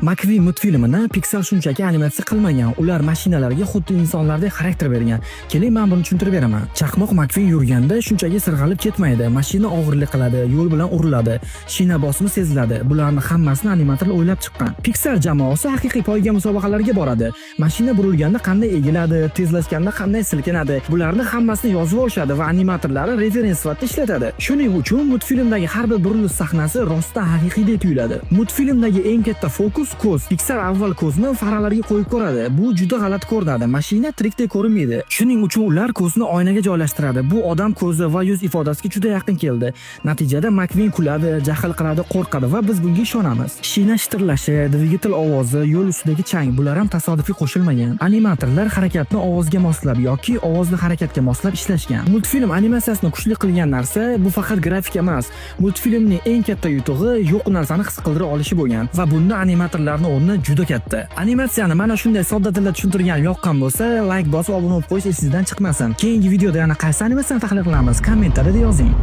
McQueen multfilmini Pixar shunchaki animatsiya qilmagan, ular mashinalarga xuddi insonlardek xarakter bergan. Keling, men buni tushuntirib beraman. Chaqmoq McQueen yurganda shunchaki sirg'alib ketmaydi, mashina og'irlik qiladi, yo'l bilan uriladi, shina bosimi seziladi. Bularni hammasini animatorlar o'ylab chiqqan. Pixar jamoasi haqiqiy poyga musobaqalariga boradi. Mashina burilganda qanday egiladi, tezlashganda qanday silkinadi, bularni hammasini yozib olishadi va animatorlari referens sifatida ishlatadi. Shuning uchun multfilmdagi har bir burilish sahnasi rostdan haqiqiydek tuyuladi. Multfilmdagi eng katta fokus ko'z. Pixar avval ko'zni faralarga qo'yib ko'radi. Bu juda g'alati ko'rinadi. Mashina tirikdek ko'rinmaydi. Shuning uchun ular ko'zni oynaga joylashtiradi. Bu odam ko'zi va yuz ifodasiga juda yaqin keldi. Natijada McQueen kuladi, jahl qiladi, qo'rqadi va biz bunga ishonamiz. Shina shitirlashi, dvigatel ovozi, yo'l ustidagi chang, bular ham tasodifiy qo'shilmagan. Animatorlar harakatni ovozga moslab yoki ovozni harakatga moslab ishlashgan. Multfilm animatsiyasini kuchli qilgan narsa bu faqat grafika emas. Multfilmning eng katta yutug'i yo'q narsani his qildira olishi bo'lgan va bunda animatorlarning o'rni juda katta. Animatsiyani mana shunday sodda tilda tushuntirgan yoqqan bo'lsa, like bosib obuna bo'lib qo'yish esingizdan chiqmasin. Keyingi videoda yana qaysi animatsiyani tahlil qilamiz? Kommentariyada yozing.